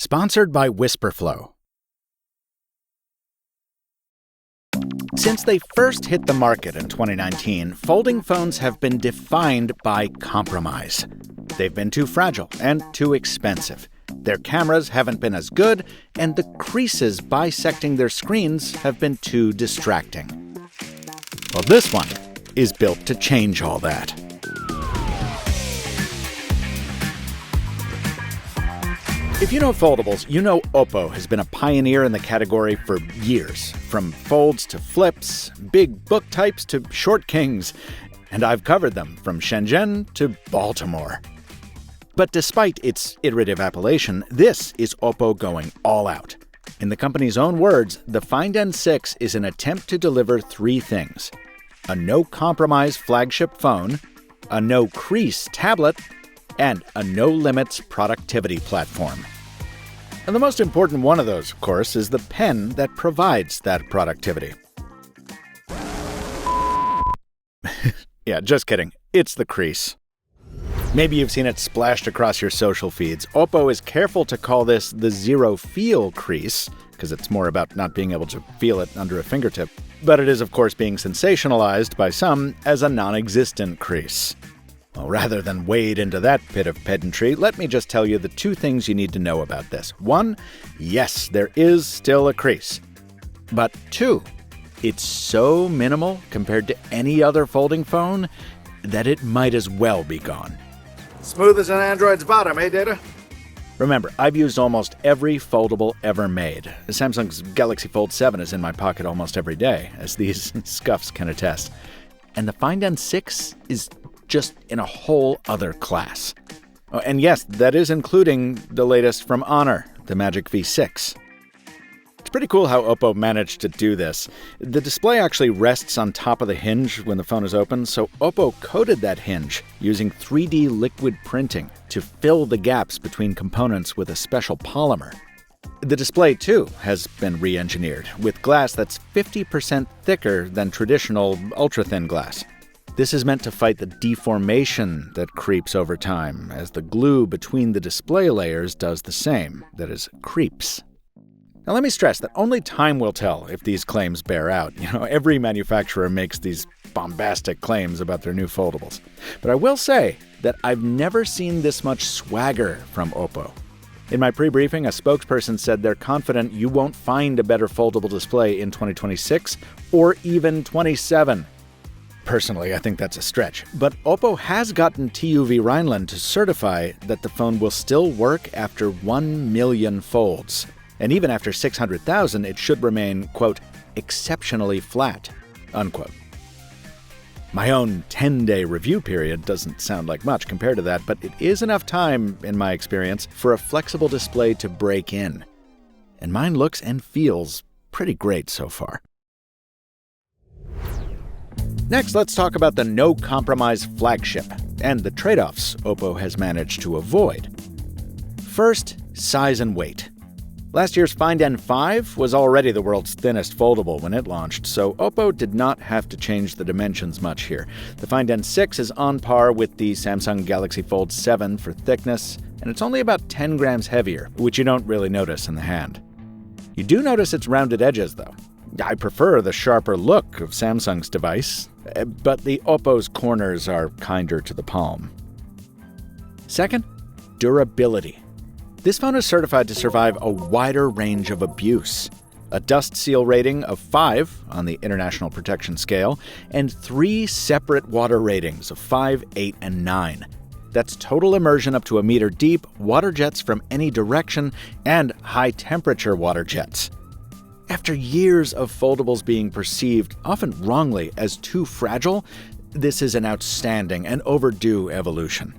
Sponsored by Wispr Flow. Since they first hit the market in 2019, folding phones have been defined by compromise. They've been too fragile and too expensive. Their cameras haven't been as good, and the creases bisecting their screens have been too distracting. Well, this one is built to change all that. If you know foldables, you know Oppo has been a pioneer in the category for years. From folds to flips, big book types to short kings. And I've covered them from Shenzhen to Baltimore. But despite its iterative appellation, this is Oppo going all out. In the company's own words, the Find N6 is an attempt to deliver three things: a no-compromise flagship phone, a no-crease tablet, and a no-limits productivity platform. And the most important one of those, of course, is the pen that provides that productivity. Yeah, just kidding. It's the crease. Maybe you've seen it splashed across your social feeds. Oppo is careful to call this the zero-feel crease, because it's more about not being able to feel it under a fingertip. But it is, of course, being sensationalized by some as a non-existent crease. Well, rather than wade into that pit of pedantry, let me just tell you the two things you need to know about this. One, yes, there is still a crease. But two, it's so minimal compared to any other folding phone that it might as well be gone. Smooth as an Android's bottom, eh, Data? Remember, I've used almost every foldable ever made. Samsung's Galaxy Fold 7 is in my pocket almost every day, as these scuffs can attest. And the Find N6 is just in a whole other class. Oh, and yes, that is including the latest from Honor, the Magic V6. It's pretty cool how Oppo managed to do this. The display actually rests on top of the hinge when the phone is open, so Oppo coated that hinge using 3D liquid printing to fill the gaps between components with a special polymer. The display, too, has been re-engineered, with glass that's 50% thicker than traditional ultra-thin glass. This is meant to fight the deformation that creeps over time, as the glue between the display layers does the same, that is, creeps. Now let me stress that only time will tell if these claims bear out. Every manufacturer makes these bombastic claims about their new foldables. But I will say that I've never seen this much swagger from Oppo. In my pre-briefing, a spokesperson said they're confident you won't find a better foldable display in 2026 or even 27. Personally, I think that's a stretch, but Oppo has gotten TÜV Rheinland to certify that the phone will still work after 1 million folds. And even after 600,000, it should remain, quote, exceptionally flat, unquote. My own 10-day review period doesn't sound like much compared to that, but it is enough time, in my experience, for a flexible display to break in. And mine looks and feels pretty great so far. Next, let's talk about the no-compromise flagship and the trade-offs Oppo has managed to avoid. First, size and weight. Last year's Find N5 was already the world's thinnest foldable when it launched, so Oppo did not have to change the dimensions much here. The Find N6 is on par with the Samsung Galaxy Fold 7 for thickness, and it's only about 10 grams heavier, which you don't really notice in the hand. You do notice its rounded edges, though. I prefer the sharper look of Samsung's device, but the Oppo's corners are kinder to the palm. Second, durability. This phone is certified to survive a wider range of abuse. A dust seal rating of 5 on the International Protection Scale, and 3 separate water ratings of 5, 8, and 9. That's total immersion up to a meter deep, water jets from any direction, and high-temperature water jets. After years of foldables being perceived, often wrongly, as too fragile, this is an outstanding and overdue evolution.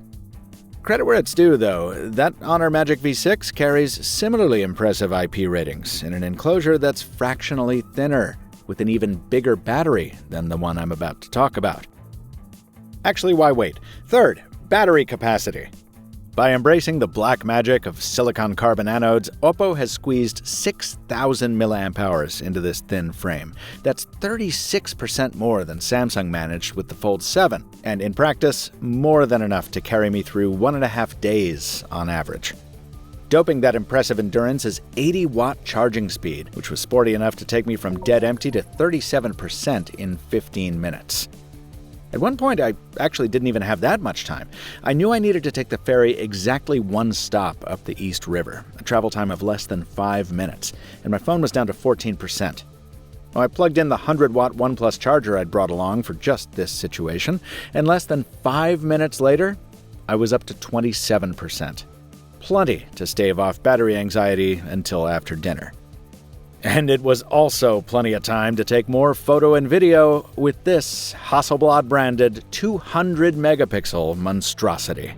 Credit where it's due, though. That Honor Magic V6 carries similarly impressive IP ratings in an enclosure that's fractionally thinner, with an even bigger battery than the one I'm about to talk about. Actually, why wait? Third, battery capacity. By embracing the black magic of silicon carbon anodes, Oppo has squeezed 6,000 mAh into this thin frame. That's 36% more than Samsung managed with the Fold 7, and in practice, more than enough to carry me through 1.5 days on average. Doping that impressive endurance is 80-watt charging speed, which was sporty enough to take me from dead empty to 37% in 15 minutes. At one point, I actually didn't even have that much time. I knew I needed to take the ferry exactly one stop up the East River, a travel time of less than 5 minutes, and my phone was down to 14%. I plugged in the 100-watt OnePlus charger I'd brought along for just this situation, and less than 5 minutes later, I was up to 27%. Plenty to stave off battery anxiety until after dinner. And it was also plenty of time to take more photo and video with this Hasselblad-branded 200-megapixel monstrosity.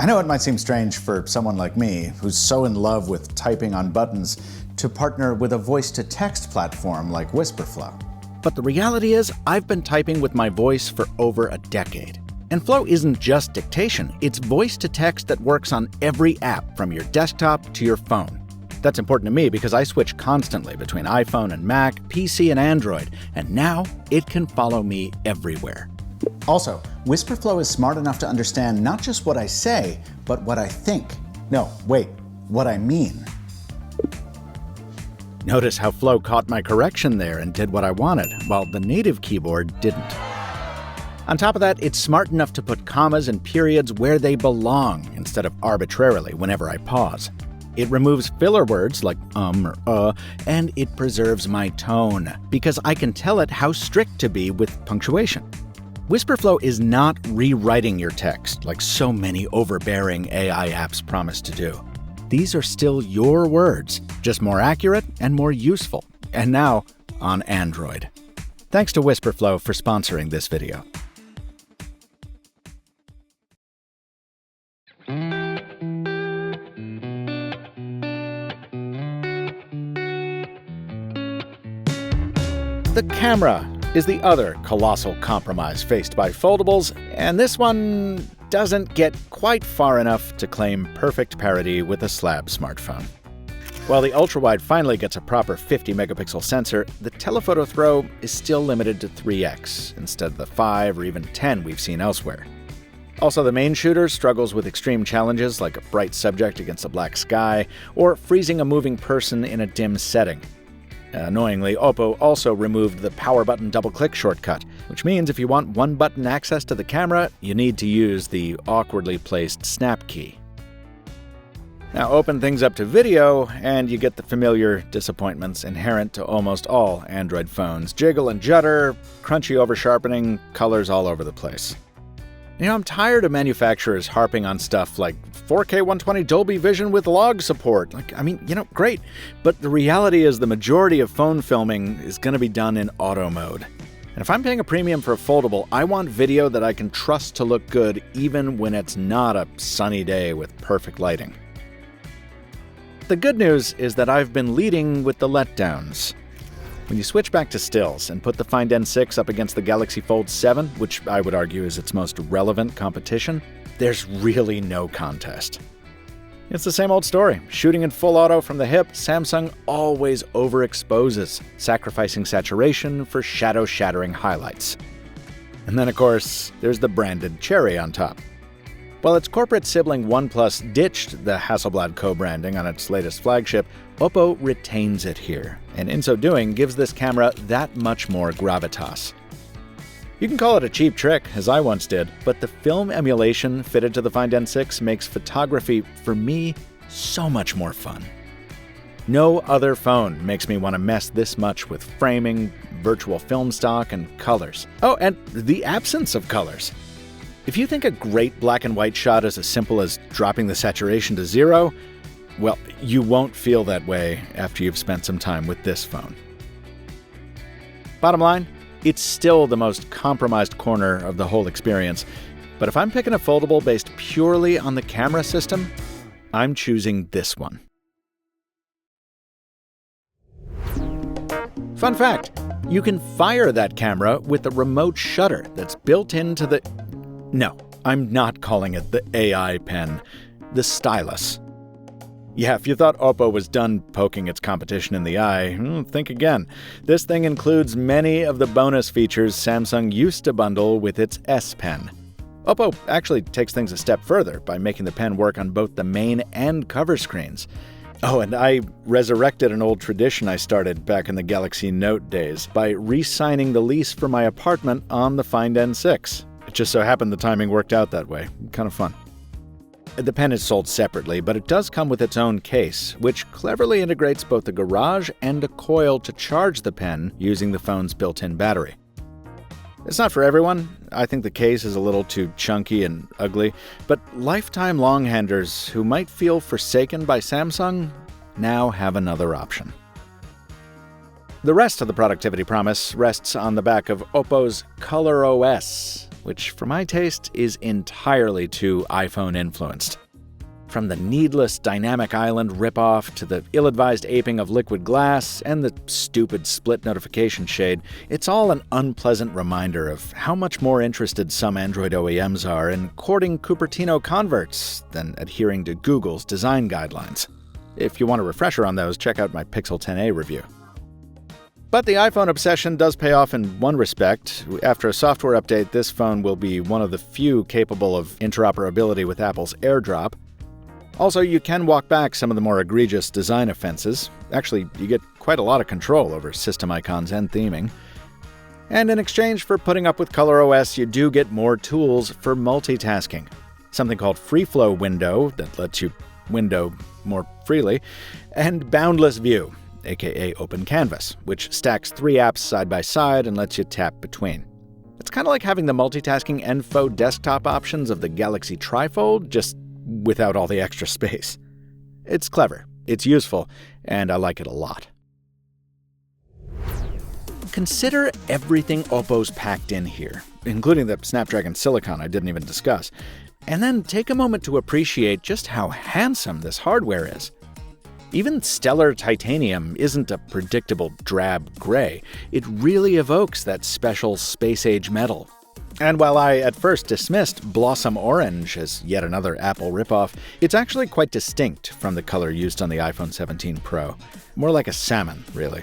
I know it might seem strange for someone like me, who's so in love with typing on buttons, to partner with a voice-to-text platform like Wispr Flow. But the reality is, I've been typing with my voice for over a decade. And Flow isn't just dictation, it's voice-to-text that works on every app from your desktop to your phone. That's important to me because I switch constantly between iPhone and Mac, PC and Android, and now it can follow me everywhere. Also, Wispr Flow is smart enough to understand not just what I say, but what I think. No, wait, what I mean. Notice how Flow caught my correction there and did what I wanted, while the native keyboard didn't. On top of that, it's smart enough to put commas and periods where they belong instead of arbitrarily whenever I pause. It removes filler words like or and it preserves my tone, because I can tell it how strict to be with punctuation. Wispr Flow is not rewriting your text like so many overbearing AI apps promise to do. These are still your words, just more accurate and more useful, and now on Android. Thanks to Wispr Flow for sponsoring this video. The camera is the other colossal compromise faced by foldables, and this one doesn't get quite far enough to claim perfect parity with a slab smartphone. While the ultrawide finally gets a proper 50-megapixel sensor, the telephoto throw is still limited to 3x instead of the 5 or even 10 we've seen elsewhere. Also, the main shooter struggles with extreme challenges like a bright subject against a black sky or freezing a moving person in a dim setting. Annoyingly, Oppo also removed the power button double-click shortcut, which means if you want one-button access to the camera, you need to use the awkwardly placed snap key. Now open things up to video, and you get the familiar disappointments inherent to almost all Android phones. Jiggle and judder, crunchy over-sharpening, colors all over the place. I'm tired of manufacturers harping on stuff like 4K 120 Dolby Vision with log support. Great. But the reality is the majority of phone filming is going to be done in auto mode. And if I'm paying a premium for a foldable, I want video that I can trust to look good even when it's not a sunny day with perfect lighting. The good news is that I've been leading with the letdowns. When you switch back to stills and put the Find N6 up against the Galaxy Fold 7, which I would argue is its most relevant competition, there's really no contest. It's the same old story. Shooting in full auto from the hip, Samsung always overexposes, sacrificing saturation for shadow-shattering highlights. And then, of course, there's the branded cherry on top. While its corporate sibling OnePlus ditched the Hasselblad co-branding on its latest flagship, Oppo retains it here, and in so doing gives this camera that much more gravitas. You can call it a cheap trick, as I once did, but the film emulation fitted to the Find N6 makes photography, for me, so much more fun. No other phone makes me want to mess this much with framing, virtual film stock, and colors. Oh, and the absence of colors. If you think a great black and white shot is as simple as dropping the saturation to 0, well, you won't feel that way after you've spent some time with this phone. Bottom line, it's still the most compromised corner of the whole experience, but if I'm picking a foldable based purely on the camera system, I'm choosing this one. Fun fact, you can fire that camera with a remote shutter that's built into the... No, I'm not calling it the AI pen, the stylus. Yeah, if you thought Oppo was done poking its competition in the eye, think again. This thing includes many of the bonus features Samsung used to bundle with its S Pen. Oppo actually takes things a step further by making the pen work on both the main and cover screens. Oh, and I resurrected an old tradition I started back in the Galaxy Note days by re-signing the lease for my apartment on the Find N6. It just so happened the timing worked out that way. Kind of fun. The pen is sold separately, but it does come with its own case, which cleverly integrates both a garage and a coil to charge the pen using the phone's built-in battery. It's not for everyone. I think the case is a little too chunky and ugly, but lifetime longhanders who might feel forsaken by Samsung now have another option. The rest of the productivity promise rests on the back of Oppo's ColorOS, which for my taste is entirely too iPhone-influenced. From the needless dynamic island ripoff to the ill-advised aping of liquid glass and the stupid split notification shade, it's all an unpleasant reminder of how much more interested some Android OEMs are in courting Cupertino converts than adhering to Google's design guidelines. If you want a refresher on those, check out my Pixel 10a review. But the iPhone obsession does pay off in one respect. After a software update, this phone will be one of the few capable of interoperability with Apple's AirDrop. Also, you can walk back some of the more egregious design offenses. Actually, you get quite a lot of control over system icons and theming. And in exchange for putting up with ColorOS, you do get more tools for multitasking. Something called Free Flow Window, that lets you window more freely, and Boundless View, aka Open Canvas, which stacks 3 apps side by side and lets you tap between. It's kind of like having the multitasking and faux desktop options of the Galaxy Trifold, just without all the extra space. It's clever, it's useful, and I like it a lot. Consider everything Oppo's packed in here, including the Snapdragon Silicon I didn't even discuss, and then take a moment to appreciate just how handsome this hardware is. Even stellar titanium isn't a predictable drab gray. It really evokes that special space-age metal. And while I at first dismissed Blossom Orange as yet another Apple ripoff, it's actually quite distinct from the color used on the iPhone 17 Pro. More like a salmon, really.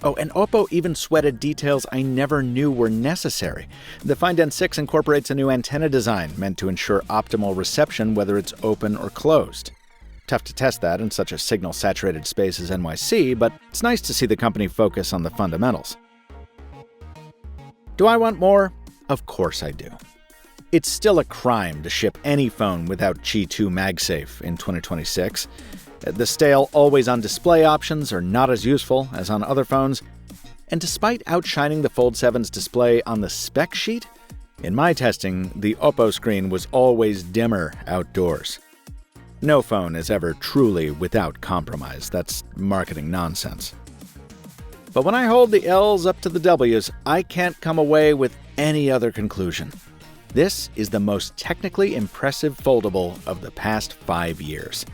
Oh, and Oppo even sweated details I never knew were necessary. The Find N6 incorporates a new antenna design meant to ensure optimal reception whether it's open or closed. Tough to test that in such a signal-saturated space as NYC, but it's nice to see the company focus on the fundamentals. Do I want more? Of course I do. It's still a crime to ship any phone without Qi 2 MagSafe in 2026. The stale always-on-display options are not as useful as on other phones. And despite outshining the Fold 7's display on the spec sheet, in my testing, the Oppo screen was always dimmer outdoors. No phone is ever truly without compromise. That's marketing nonsense. But when I hold the L's up to the W's, I can't come away with any other conclusion. This is the most technically impressive foldable of the past 5 years.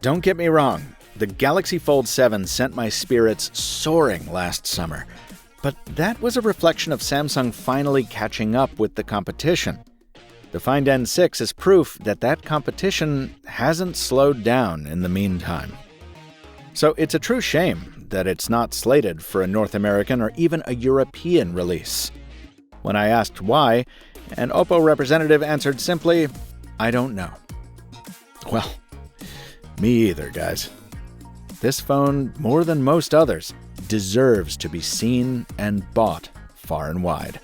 Don't get me wrong, the Galaxy Fold 7 sent my spirits soaring last summer, but that was a reflection of Samsung finally catching up with the competition. The Find N6 is proof that that competition hasn't slowed down in the meantime. So it's a true shame that it's not slated for a North American or even a European release. When I asked why, an Oppo representative answered simply, "I don't know." Well, me either, guys. This phone, more than most others, deserves to be seen and bought far and wide.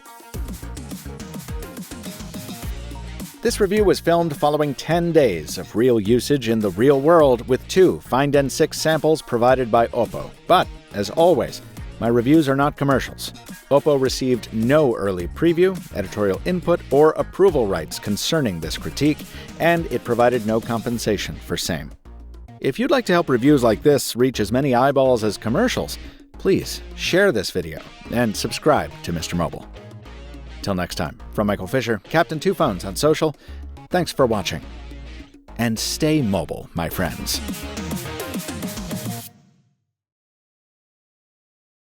This review was filmed following 10 days of real usage in the real world with 2 Find N6 samples provided by Oppo. But, as always, my reviews are not commercials. Oppo received no early preview, editorial input, or approval rights concerning this critique, and it provided no compensation for same. If you'd like to help reviews like this reach as many eyeballs as commercials, please share this video and subscribe to Mr. Mobile. Till next time, from Michael Fisher, Captain 2 Phones on social, thanks for watching. And stay mobile, my friends.